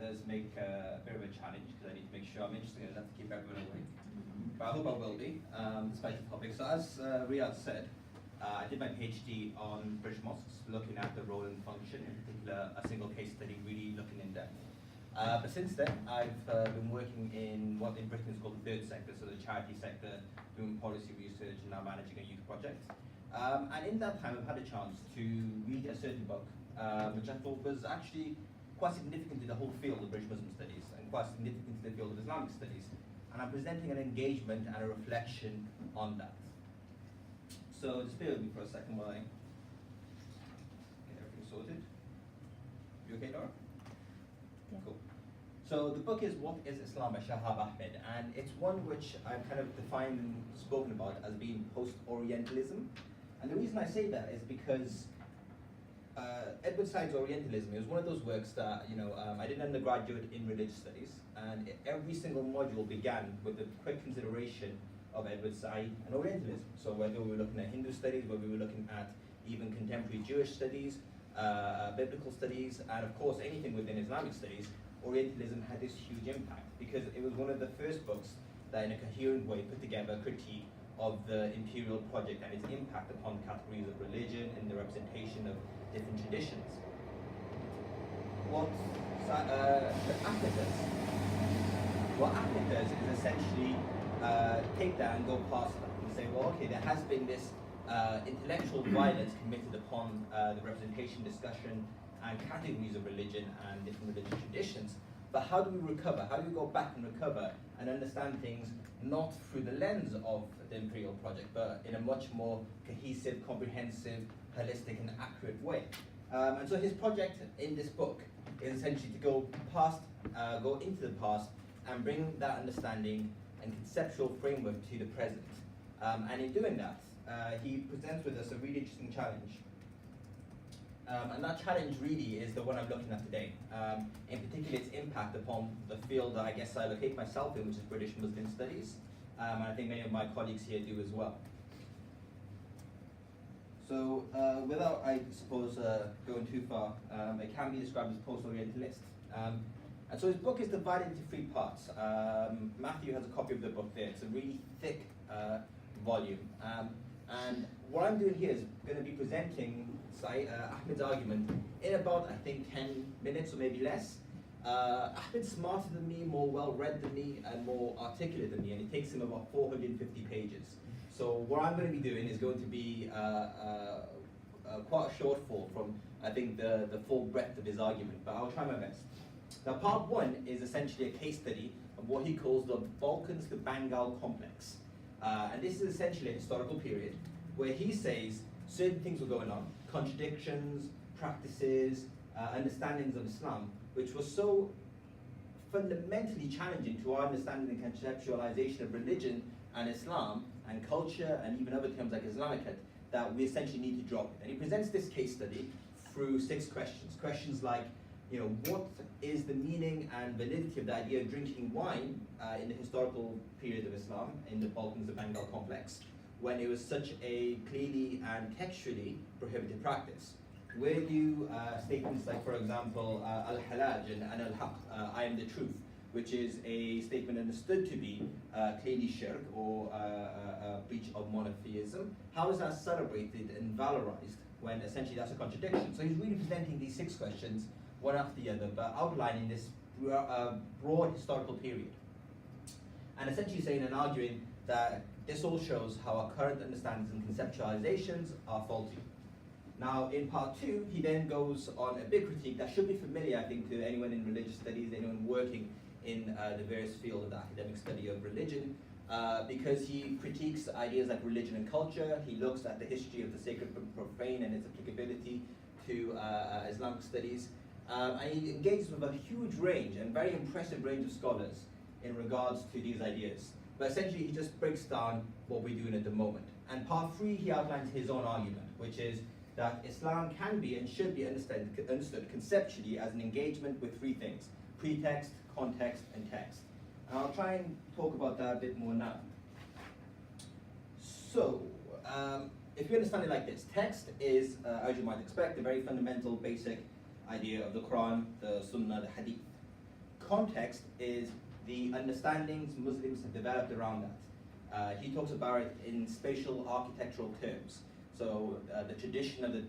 does make a bit of a challenge because I need to make sure I'm interesting enough to keep everyone awake. But I hope I will be, despite the topic. So as Riyadh said, I did my PhD on British mosques, looking at the role and function, in particular a single case study, really looking in depth. But since then, I've been working in what in Britain is called the third sector, so the charity sector, doing policy research and now managing a youth project. And in that time, I've had a chance to read a certain book, which I thought was actually quite significant to the whole field of British Muslim studies and quite significant to the field of Islamic studies. And I'm presenting an engagement and a reflection on that. So just bear with me for a second while I get everything sorted. You okay, Dora? Yeah. Cool. So the book is What is Islam by Shahab Ahmed, and it's one which I've kind of defined and spoken about as being post-Orientalism. And the reason I say that is because Edward Said's Orientalism is one of those works that, I did an undergraduate in religious studies, and every single module began with a quick consideration of Edward Said and Orientalism. So whether we were looking at Hindu studies, whether we were looking at even contemporary Jewish studies, biblical studies, and of course anything within Islamic studies, Orientalism had this huge impact because it was one of the first books that in a coherent way put together a critique of the imperial project and its impact upon categories of religion and the representation of different traditions. What Ahmed does is essentially take that and go past that and say, well, okay, there has been this intellectual violence committed upon the representation, discussion, and categories of religion and different religious traditions. But how do we recover? How do we go back and recover and understand things not through the lens of the imperial project, but in a much more cohesive, comprehensive, holistic, and accurate way? And so his project in this book is essentially to go into the past and bring that understanding and conceptual framework to the present. And in doing that, he presents with us a really interesting challenge. And that challenge really is the one I'm looking at today. In particular, its impact upon the field that I guess I locate myself in, which is British Muslim Studies. And I think many of my colleagues here do as well. So without, I suppose, going too far, it can be described as post-Orientalist. And so his book is divided into three parts. Matthew has a copy of the book there. It's a really thick volume. And what I'm doing here is going to be presenting Ahmed's argument in about, I think, 10 minutes or maybe less. Ahmed's smarter than me, more well-read than me, and more articulate than me, and it takes him about 450 pages. So what I'm going to be doing is going to be quite a shortfall from, I think, the full breadth of his argument, but I'll try my best. Now, part one is essentially a case study of what he calls the Balkans to Bengal complex. And this is essentially a historical period where he says certain things were going on, contradictions, practices, understandings of Islam, which was so fundamentally challenging to our understanding and conceptualization of religion and Islam and culture and even other terms like Islamic, that we essentially need to drop it. And he presents this case study through 6 questions. Questions like, what is the meaning and validity of the idea of drinking wine in the historical period of Islam in the Balkans of Bengal complex, when it was such a clearly and textually prohibited practice? Where do statements like, for example, al-halaj and al-haq, I am the truth, which is a statement understood to be clearly shirk or a breach of monotheism, how is that celebrated and valorized when essentially that's a contradiction? So he's really presenting these 6 questions one after the other, but outlining this broad historical period. And essentially saying and arguing that this all shows how our current understandings and conceptualizations are faulty. Now, in part 2, he then goes on a big critique that should be familiar, I think, to anyone in religious studies, anyone working in the various fields of the academic study of religion, because he critiques ideas like religion and culture. He looks at the history of the sacred and profane and its applicability to Islamic studies. And he engages with a huge range and very impressive range of scholars in regards to these ideas. But essentially, he just breaks down what we're doing at the moment. And part 3, he outlines his own argument, which is that Islam can be and should be understood conceptually as an engagement with 3 things: pretext, context, and text. And I'll try and talk about that a bit more now. So, if you understand it like this, text is, as you might expect, a very fundamental, basic idea of the Quran, the Sunnah, the Hadith. context is the understandings Muslims have developed around that. He talks about it in spatial architectural terms. So the tradition of the,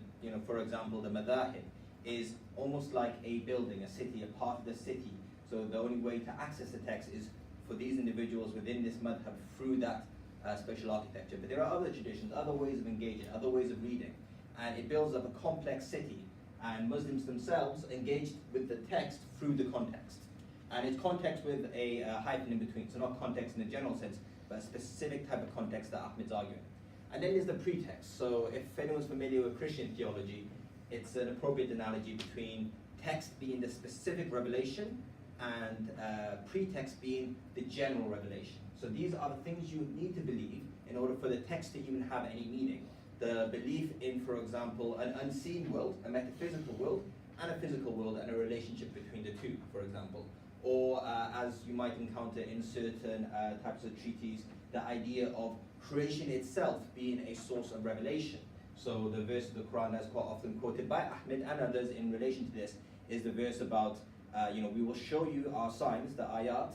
for example, the madahib is almost like a building, a city, a part of the city. So the only way to access the text is for these individuals within this madhab through that spatial architecture. But there are other traditions, other ways of engaging, other ways of reading. And it builds up a complex city. And Muslims themselves engaged with the text through the context. And it's context with a hyphen in between. So not context in a general sense, but a specific type of context that Ahmed's arguing. And then there's the pretext. So if anyone's familiar with Christian theology, it's an appropriate analogy between text being the specific revelation and pretext being the general revelation. So these are the things you need to believe in order for the text to even have any meaning. The belief in, for example, an unseen world, a metaphysical world, and a physical world, and a relationship between the two, for example. Or as you might encounter in certain types of treaties, the idea of creation itself being a source of revelation. So the verse of the Quran that's quite often quoted by Ahmed and others in relation to this is the verse about, we will show you our signs, the ayat,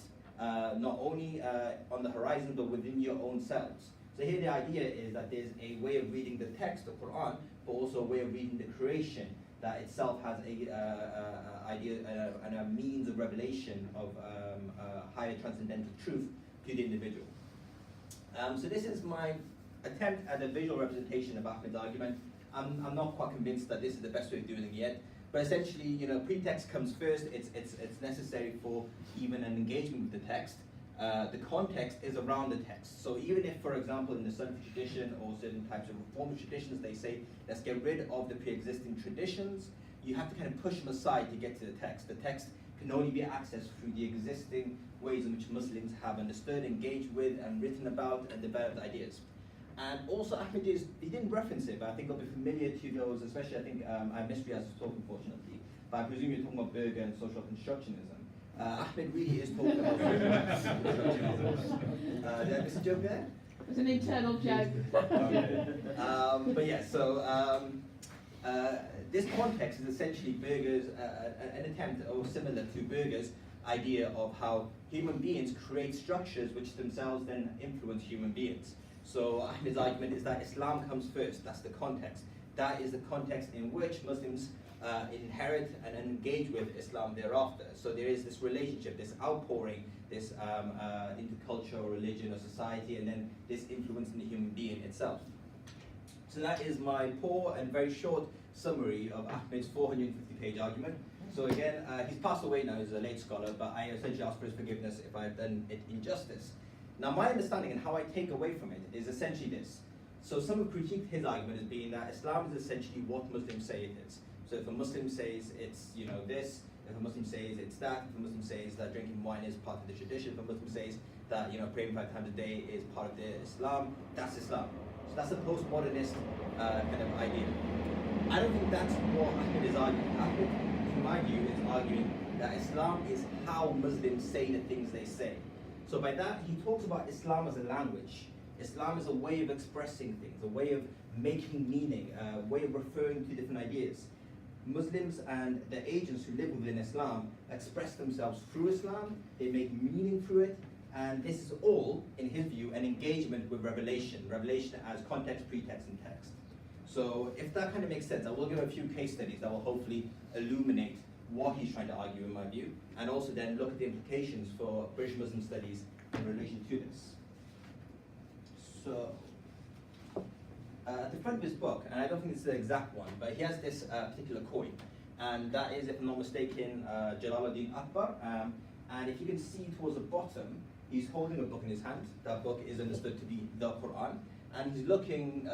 not only on the horizon but within your own selves. So here the idea is that there's a way of reading the text, the Quran, but also a way of reading the creation that itself has a idea and a means of revelation of higher transcendental truth to the individual. So this is my attempt at a visual representation of Ahmed's argument. I'm not quite convinced that this is the best way of doing it yet, but essentially, pretext comes first. It's necessary for even an engagement with the text. The context is around the text. So even if, for example, in the Salafi tradition or certain types of reform traditions, they say, let's get rid of the pre-existing traditions, you have to kind of push them aside to get to the text. The text can only be accessed through the existing ways in which Muslims have understood, engaged with, and written about, and developed ideas. And also Ahmed he didn't reference it, but I think I'll be familiar to those, especially I think I missed you as a talk, unfortunately, but I presume you're talking about Berger and social constructionism. Ahmed really is talking about social constructionism. Did I miss a joke there? It was an internal joke. But yeah, so this context is essentially Berger's, an attempt, or similar to Berger's idea of how human beings create structures which themselves then influence human beings. So Ahmed's argument is that Islam comes first, that's the context. That is the context in which Muslims inherit and engage with Islam thereafter. So there is this relationship, this outpouring, this into culture or religion or society, and then this influence in the human being itself. So that is my poor and very short summary of Ahmed's 450-page argument. So again, he's passed away now, he's a late scholar, but I essentially ask for his forgiveness if I've done it injustice. Now my understanding and how I take away from it is essentially this. So some have critiqued his argument as being that Islam is essentially what Muslims say it is. So if a Muslim says it's this, if a Muslim says it's that, if a Muslim says that drinking wine is part of the tradition, if a Muslim says that praying 5 times a day is part of the Islam, that's Islam. So that's a postmodernist kind of idea. I don't think that's what Ahmed is arguing. Ahmed, in my view, is arguing that Islam is how Muslims say the things they say. So by that, he talks about Islam as a language. Islam is a way of expressing things, a way of making meaning, a way of referring to different ideas. Muslims and the agents who live within Islam express themselves through Islam, they make meaning through it, and this is all, in his view, an engagement with revelation as context, pretext, and text. So if that kind of makes sense, I will give a few case studies that will hopefully illuminate what he's trying to argue in my view, and also then look at the implications for British Muslim studies in relation to this. So, at the front of his book, and I don't think it's the exact one, but he has this particular coin, and that is, if I'm not mistaken, Jalaluddin Akbar, and if you can see towards the bottom, he's holding a book in his hand. That book is understood to be the Quran, and he's looking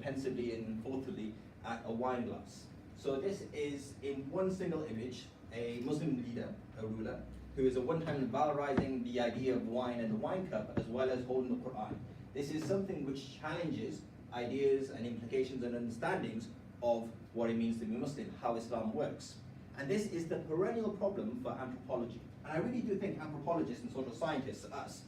pensively and thoughtfully at a wine glass. So this is, in one single image, a Muslim leader, a ruler, who is at one time valorizing the idea of wine and the wine cup, as well as holding the Quran. This is something which challenges ideas and implications and understandings of what it means to be Muslim, how Islam works. And this is the perennial problem for anthropology. And I really do think anthropologists and social scientists, us,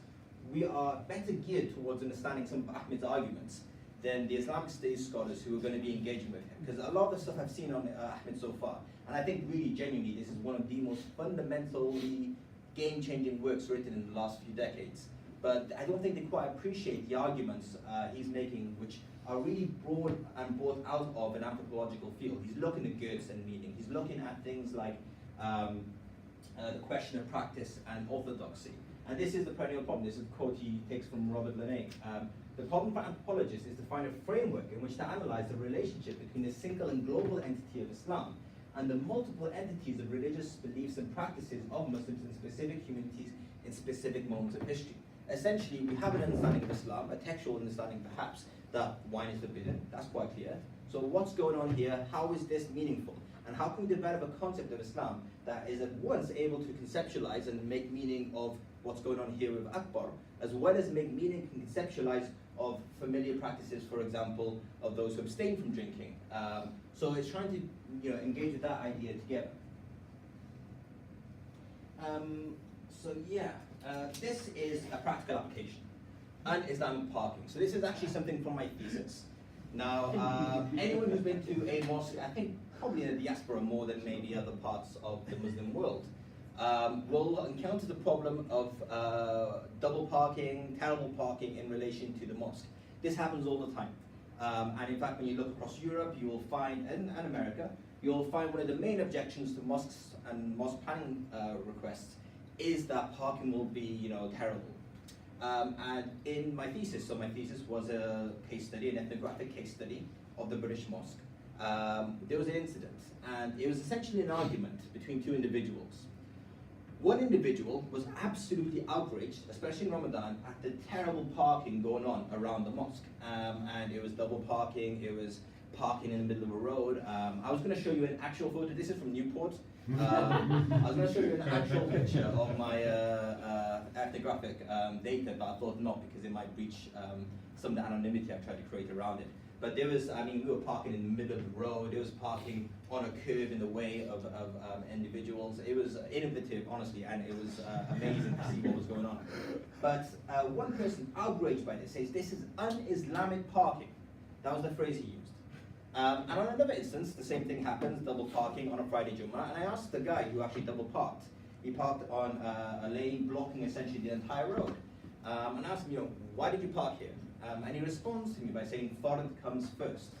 we are better geared towards understanding some of Ahmed's arguments than the Islamic studies scholars who are going to be engaging with him. Because a lot of the stuff I've seen on Ahmed so far, and I think really genuinely this is one of the most fundamentally game-changing works written in the last few decades. But I don't think they quite appreciate the arguments he's making, which are really broad and brought out of an anthropological field. He's looking at goods and meaning. He's looking at things like the question of practice and orthodoxy. And this is the perennial problem. This is a quote he takes from Robert Lene. The problem for anthropologists is to find a framework in which to analyze the relationship between the single and global entity of Islam and the multiple entities of religious beliefs and practices of Muslims in specific communities in specific moments of history. Essentially, we have an understanding of Islam, a textual understanding perhaps, that wine is forbidden. That's quite clear. So what's going on here? How is this meaningful? And how can we develop a concept of Islam that is at once able to conceptualize and make meaning of what's going on here with Akbar, as well as make meaning and conceptualize of familiar practices, for example, of those who abstain from drinking. So it's trying to engage with that idea together. This is a practical application, un-Islamic parking. So this is actually something from my thesis. Now, anyone who's been to a mosque, I think probably in the diaspora more than maybe other parts of the Muslim world, will encounter the problem of double parking, terrible parking in relation to the mosque. This happens all the time. And in fact, when you look across Europe, you will find, and America, you'll find one of the main objections to mosques and mosque planning requests is that parking will be, terrible. And in my thesis, so my thesis was a case study, an ethnographic case study of the British mosque. There was an incident, and it was essentially an argument between two individuals. One individual was absolutely outraged, especially in Ramadan, at the terrible parking going on around the mosque. And it was double parking, it was parking in the middle of a road. I was going to show you an actual photo. This is from Newport. I was going to show you an actual picture of my ethnographic data, but I thought not, because it might breach some of the anonymity I've tried to create around it. But there was, we were parking in the middle of the road. There was parking on a curve in the way of individuals. It was innovative, honestly, and it was amazing to see what was going on. But one person outraged by this says, this is un-Islamic parking. That was the phrase he used. And on another instance, the same thing happens, double parking on a Friday Jummah, and I asked the guy who actually double parked. He parked on a lane blocking essentially the entire road. And I asked him, why did you park here? And he responds to me by saying, Fard comes first.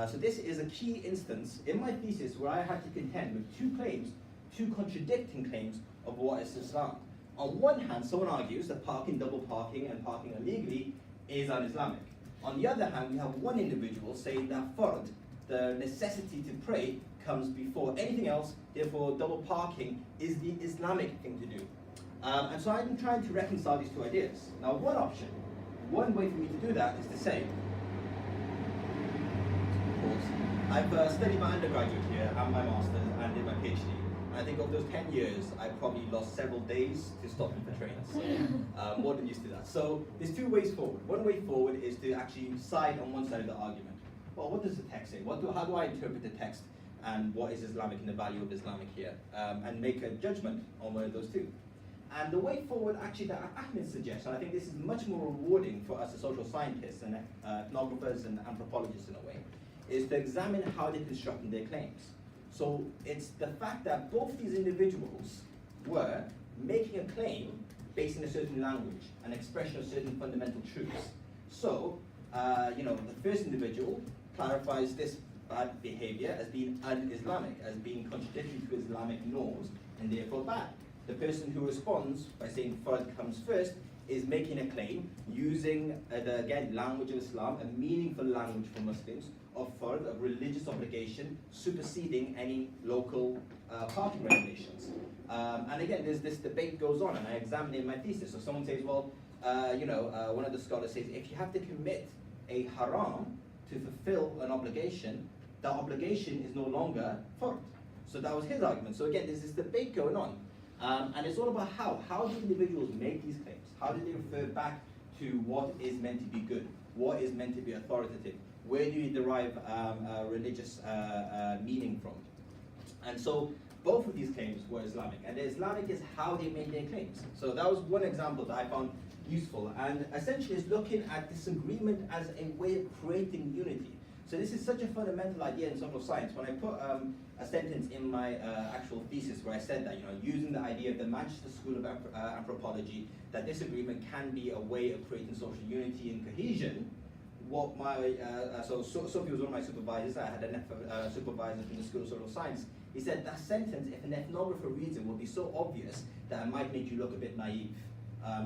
So this is a key instance in my thesis where I had to contend with two claims, two contradicting claims of what is Islam. On one hand, someone argues that parking, double parking, and parking illegally is un-Islamic. On the other hand, we have one individual saying that Fard, the necessity to pray, comes before anything else, therefore double parking is the Islamic thing to do. And so I'm trying to reconcile these two ideas. Now, one way for me to do that is to say, I've studied my undergraduate here and my master's and did my PhD. And I think over those 10 years, I probably lost several days to stopping for trains. More than used to that. So there's two ways forward. One way forward is to actually side on one side of the argument. Well, what does the text say? How do I interpret the text? And what is Islamic and the value of Islamic here? And make a judgment on one of those two. And the way forward actually that Ahmed suggests, and I think this is much more rewarding for us as social scientists and ethnographers and anthropologists in a way, is to examine how they're constructing their claims. So it's the fact that both these individuals were making a claim based on a certain language, an expression of certain fundamental truths. So, the first individual clarifies this bad behavior as being un-Islamic, as being contradictory to Islamic norms, and therefore bad. The person who responds by saying Fard comes first is making a claim using, again, language of Islam, a meaningful language for Muslims, of Fard, of religious obligation, superseding any local parking regulations. And again, this debate goes on, and I examine it in my thesis. So someone says, well, one of the scholars says, if you have to commit a haram to fulfill an obligation, that obligation is no longer Fard. So that was his argument. So again, there's this debate going on. And it's all about how do individuals make these claims? How do they refer back to what is meant to be good? What is meant to be authoritative? Where do you derive religious meaning from? And so both of these claims were Islamic, and the Islamic is how they made their claims. So that was one example that I found useful, and essentially is looking at disagreement as a way of creating unity. So this is such a fundamental idea in social science. When I put a sentence in my actual thesis where I said that, using the idea of the Manchester School of Anthropology, that disagreement can be a way of creating social unity and cohesion, what my, so Sophie was one of my supervisors. I had a supervisor from the School of Social Science. He said that sentence, if an ethnographer reads it, will be so obvious that it might make you look a bit naive.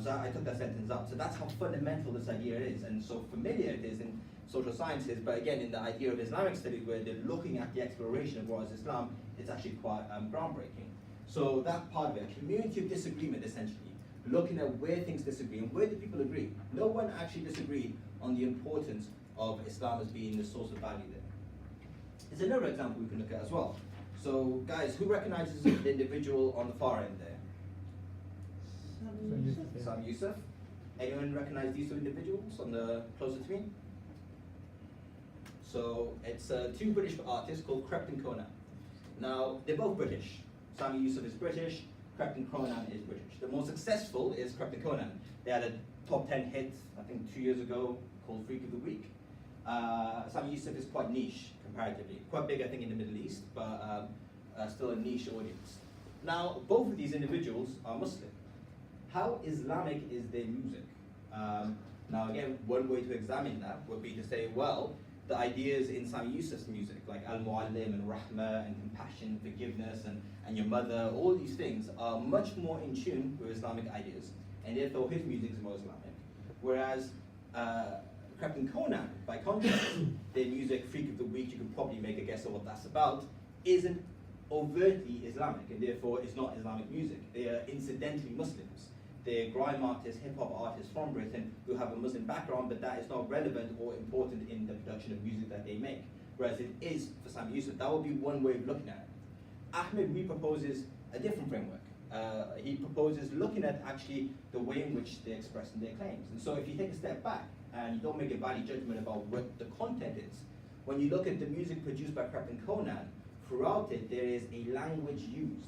So I took that sentence up. So that's how fundamental this idea is, and so familiar it is in social sciences, but again, in the idea of Islamic studies, where they're looking at the exploration of what is Islam, it's actually quite groundbreaking. So that part of it, a community of disagreement, essentially, looking at where things disagree and where do people agree. No one actually disagreed on the importance of Islam as being the source of value there. There's another example we can look at as well. So, guys, who recognizes the individual on the far end there? Sam Yusuf. Anyone recognize these two individuals on the closer to me? So it's two British artists called Krept and Konan. Now, they're both British. Sami Yusuf is British, Krept and Konan is British. The most successful is Krept and Konan. They had a top 10 hit, I think 2 years ago, called Freak of the Week. Sami Yusuf is quite niche, comparatively. Quite big, I think, in the Middle East, but still a niche audience. Now, both of these individuals are Muslim. How Islamic is their music? Now, again, one way to examine that would be to say, well, the ideas in Sami Yusuf's music, like Al-Mu'allim and Rahmah and compassion, forgiveness, and your mother, all these things are much more in tune with Islamic ideas, and therefore his music is more Islamic. Whereas Krept and Konan, by contrast, their music, Freak of the Week, you can probably make a guess of what that's about, isn't overtly Islamic, and therefore it's not Islamic music. They are incidentally Muslims. They're grime artists, hip-hop artists from Britain who have a Muslim background, but that is not relevant or important in the production of music that they make. Whereas it is for Sami Yusuf. That would be one way of looking at it. Ahmed reproposes a different framework. He proposes looking at actually the way in which they're expressing their claims. And so if you take a step back and you don't make a value judgment about what the content is, when you look at the music produced by Krept and Konan, throughout it there is a language used.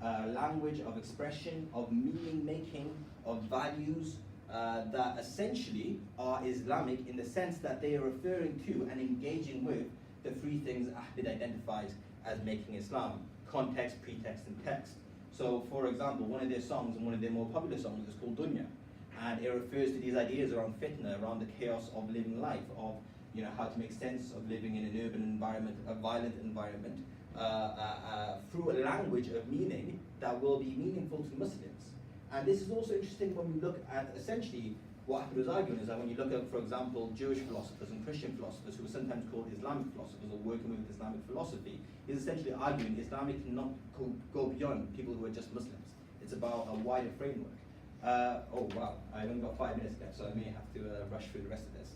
Language of expression, of meaning making, of values that essentially are Islamic in the sense that they are referring to and engaging with the three things Ahmed identifies as making Islam: context, pretext, and text. So, for example, one of their songs, and one of their more popular songs, is called Dunya, and it refers to these ideas around fitna, around the chaos of living life, of how to make sense of living in an urban environment, a violent environment, through a language of meaning that will be meaningful to Muslims. And this is also interesting when we look at essentially what Ahmed was arguing is that when you look at, for example, Jewish philosophers and Christian philosophers who are sometimes called Islamic philosophers or working with Islamic philosophy, he's essentially arguing Islamic cannot go beyond people who are just Muslims. It's about a wider framework. Oh wow, I've only got 5 minutes left, so I may have to rush through the rest of this.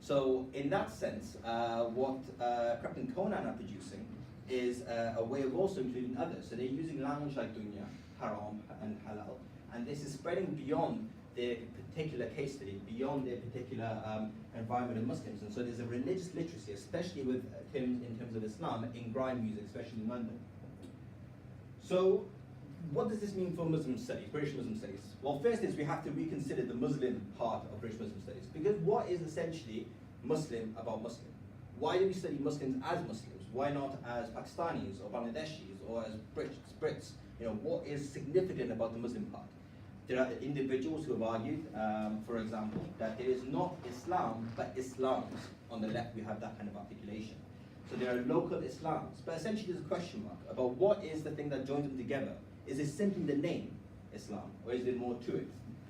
So in that sense, what Krept and Konan are producing is a way of also including others. So they're using language like dunya, haram, and halal, and this is spreading beyond their particular case study, beyond their particular environment of Muslims. And so there's a religious literacy, especially with in terms of Islam, in grime music, especially in London. So what does this mean for Muslim studies, British Muslim studies? Well, first is we have to reconsider the Muslim part of British Muslim studies, because what is essentially Muslim about Muslim? Why do we study Muslims as Muslims? Why not as Pakistanis or Bangladeshis or as Brits? What is significant about the Muslim part? There are individuals who have argued, for example, that there is not Islam, but Islams. On the left, we have that kind of articulation. So there are local Islams, but essentially there's a question mark about what is the thing that joins them together. Is it simply the name Islam, or is there more to it?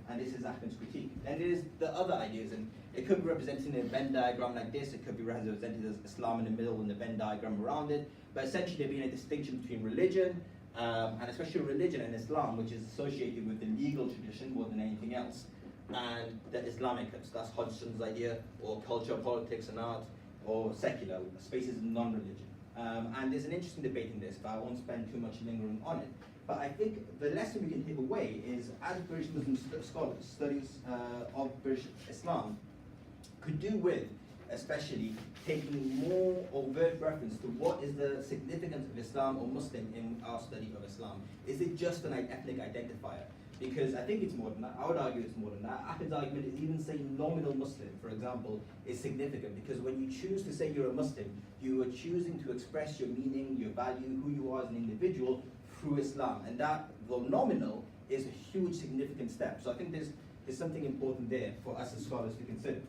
And this is Ahmed's critique. And there is the other ideas, and it could be represented in a Venn diagram like this, it could be represented as Islam in the middle and the Venn diagram around it, but essentially there being a distinction between religion, and especially religion and Islam, which is associated with the legal tradition more than anything else, and the Islamic, so that's Hodgson's idea, or culture, politics and art, or secular, spaces of non-religion. And there's an interesting debate in this, but I won't spend too much lingering on it. But I think the lesson we can take away is, as British Muslim scholars, studies of British Islam could do with especially taking more overt reference to what is the significance of Islam or Muslim in our study of Islam. Is it just an ethnic identifier? Because I think it's more than that. I would argue it's more than that. Ahmed's argument is even saying nominal Muslim, for example, is significant, because when you choose to say you're a Muslim, you are choosing to express your meaning, your value, who you are as an individual through Islam. And that, though nominal, is a huge significant step. So I think there's something important there for us as scholars to consider.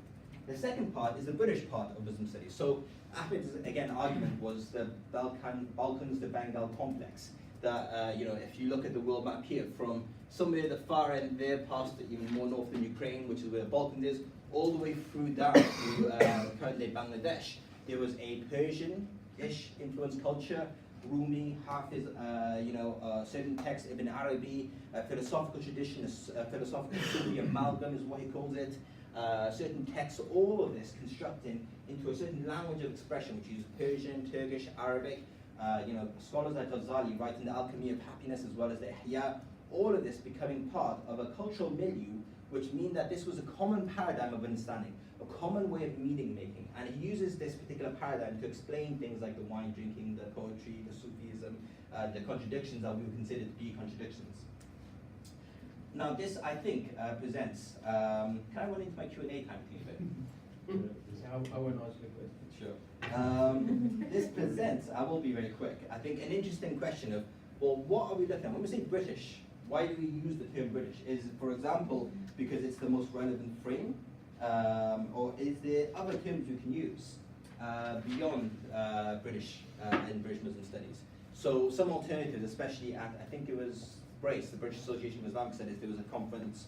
The second part is the British part of Muslim studies. So Ahmed's, again, argument was the Balkans, the Bengal complex. That, if you look at the world map here, from somewhere at the far end there, past even more north than Ukraine, which is where the Balkans is, all the way through down to currently Bangladesh, there was a Persian-ish influenced culture, Rumi, Hafiz, certain texts, Ibn Arabi, a philosophical tradition, a philosophical Sufi amalgam is what he calls it, certain texts, all of this constructing into a certain language of expression, which is Persian, Turkish, Arabic. Scholars like Ghazali writing the alchemy of happiness as well as the Ihya, all of this becoming part of a cultural milieu, which means that this was a common paradigm of understanding, a common way of meaning making, and he uses this particular paradigm to explain things like the wine drinking, the poetry, the Sufism, the contradictions that we would consider to be contradictions. Now this, I think, presents, can I run into my Q&A time, please? I want to ask you a question. Sure. This presents, I will be very quick, I think an interesting question of, well, what are we looking at? When we say British, why do we use the term British? Is it, for example, because it's the most relevant frame? Or is there other terms we can use beyond British in British Muslim studies? So some alternatives, especially at, I think it was BRACE, the British Association of Islamic Studies, there was a conference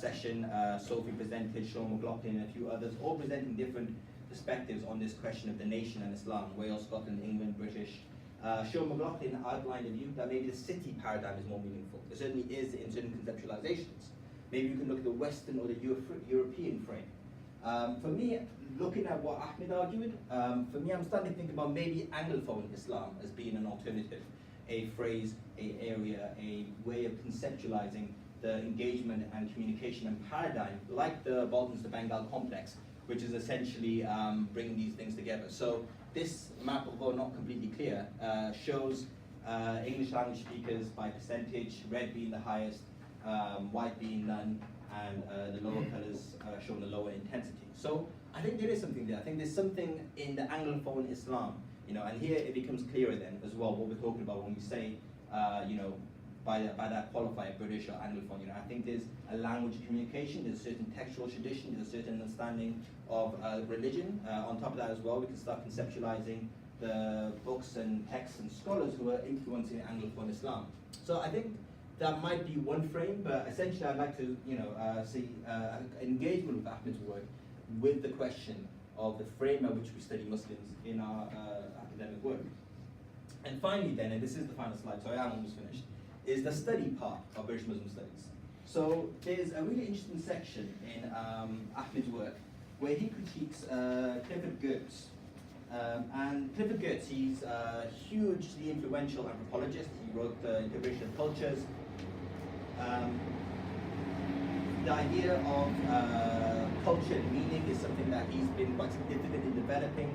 session, Sophie presented, Sean McLaughlin and a few others, all presenting different perspectives on this question of the nation and Islam, Wales, Scotland, England, British. Sean McLaughlin outlined a view that maybe the city paradigm is more meaningful. There certainly is in certain conceptualizations. Maybe you can look at the Western or the European frame. For me, looking at what Ahmed argued, for me I'm starting to think about maybe Anglophone Islam as being an alternative, a phrase, a area, a way of conceptualizing the engagement and communication and paradigm, like the Balkans to Bengal complex, which is essentially bringing these things together. So this map, although not completely clear, shows English language speakers by percentage, red being the highest, white being none, and the lower colors showing the lower intensity. So I think there is something there. I think there's something in the Anglophone Islam, and here it becomes clearer then as well what we're talking about when we say, by that qualifier, British or Anglophone. I think there's a language of communication, there's a certain textual tradition, there's a certain understanding of religion. On top of that as well, we can start conceptualizing the books and texts and scholars who are influencing Anglophone Islam. So I think that might be one frame, but essentially I'd like to see engagement with Ahmed's work with the question of the frame at which we study Muslims in our academic work. And finally then, and this is the final slide, so I am almost finished, is the study part of British Muslim studies. So there's a really interesting section in Ahmed's work where he critiques Clifford Geertz. And Clifford Geertz, he's a hugely influential anthropologist. He wrote The Integration of Cultures. The idea of culture and meaning is something that he's been quite significant in developing.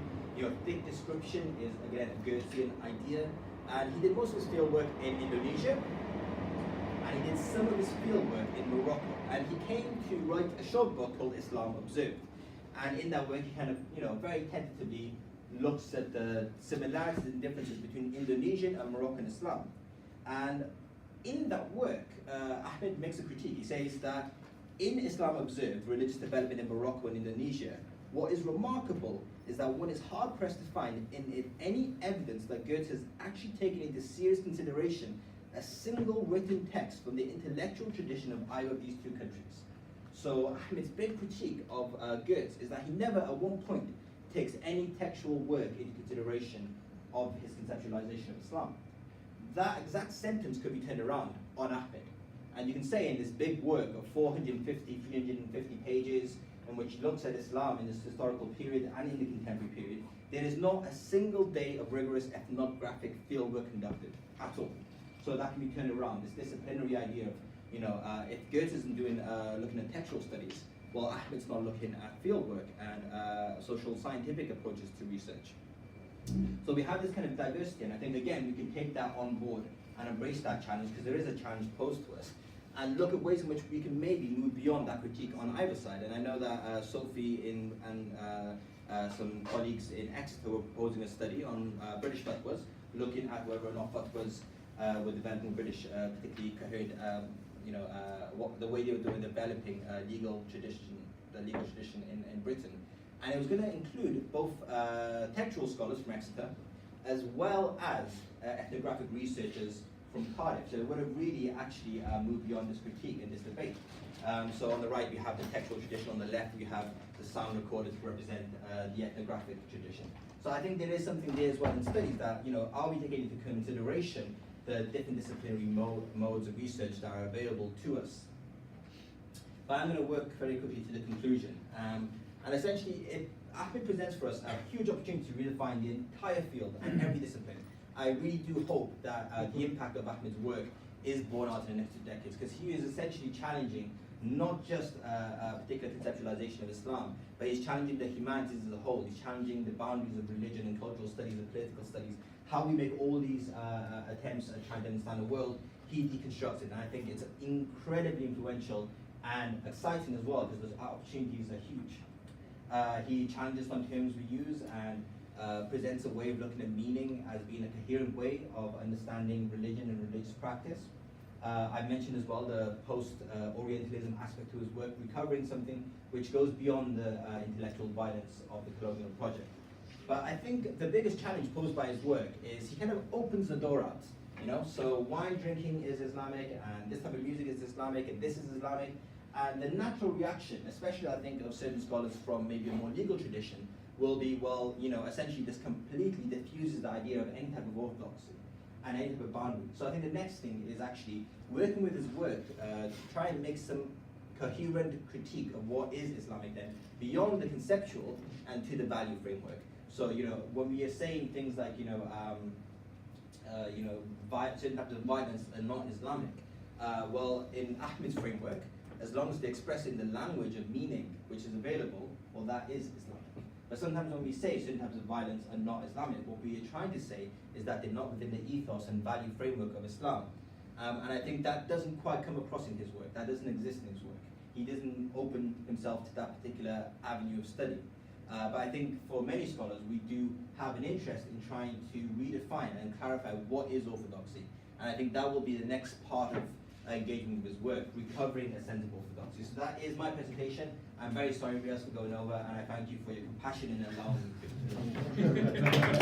Thick description is, again, a Geertzian idea. And he did most of his field work in Indonesia, and he did some of his field work in Morocco. And he came to write a short book called Islam Observed. And in that work, he kind of, very tentatively looks at the similarities and differences between Indonesian and Moroccan Islam. And in that work, Ahmed makes a critique. He says that in Islam Observed, religious development in Morocco and Indonesia, what is remarkable is that one is hard-pressed to find in it any evidence that Geertz has actually taken into serious consideration a single written text from the intellectual tradition of either of these two countries. So Ahmed's big critique of Geertz is that he never at one point takes any textual work into consideration of his conceptualization of Islam. That exact sentence could be turned around on Ahmed. And you can say in this big work of 450, 350 pages, in which he looks at Islam in this historical period and in the contemporary period, there is not a single day of rigorous ethnographic fieldwork conducted at all. So that can be turned around. This disciplinary idea of, if Goethe isn't doing looking at textual studies, well, Ahmed's not looking at fieldwork and social scientific approaches to research. So we have this kind of diversity, and I think, again, we can take that on board and embrace that challenge, because there is a challenge posed to us, and look at ways in which we can maybe move beyond that critique on either side. And I know that Sophie and some colleagues in Exeter were proposing a study on British fatwas, looking at whether or not fatwas were developing British, particularly coherent, the way they were developing the legal tradition in Britain. And it was going to include both textual scholars from Exeter, as well as ethnographic researchers from Cardiff. So it would have really actually moved beyond this critique and this debate. So on the right we have the textual tradition, on the left we have the sound recorders to represent the ethnographic tradition. So I think there is something there as well in studies that, are we taking into consideration the different disciplinary modes of research that are available to us? But I'm going to work very quickly to the conclusion. And essentially, Ahmed presents for us a huge opportunity to redefine the entire field and every discipline. I really do hope that the impact of Ahmed's work is borne out in the next 2 decades, because he is essentially challenging not just a particular conceptualization of Islam, but he's challenging the humanities as a whole. He's challenging the boundaries of religion and cultural studies and political studies. How we make all these attempts at trying to understand the world, he deconstructs it, and I think it's incredibly influential and exciting as well, because the opportunities are huge. He challenges some terms we use and presents a way of looking at meaning as being a coherent way of understanding religion and religious practice. I've mentioned as well the post-Orientalism aspect to his work, recovering something which goes beyond the intellectual violence of the colonial project. But I think the biggest challenge posed by his work is he kind of opens the door out. So wine drinking is Islamic, and this type of music is Islamic, and this is Islamic. And the natural reaction, especially I think of certain scholars from maybe a more legal tradition, will be, well, essentially this completely diffuses the idea of any type of orthodoxy and any type of boundary. So I think the next thing is actually working with his work to try and make some coherent critique of what is Islamic then, beyond the conceptual and to the value framework. So, when we are saying things like, certain types of violence are not Islamic, well, in Ahmed's framework, as long as they're expressing the language of meaning which is available, well, that is Islamic. But sometimes when we say certain types of violence are not Islamic, what we are trying to say is that they're not within the ethos and value framework of Islam. And I think that doesn't quite come across in his work. That doesn't exist in his work. He doesn't open himself to that particular avenue of study. But I think for many scholars, we do have an interest in trying to redefine and clarify what is orthodoxy. And I think that will be the next part of engagement with his work, recovering a sense of orthodoxy. So that is my presentation. I'm very sorry, Riaz, for going over, and I thank you for your compassion in allowing me to.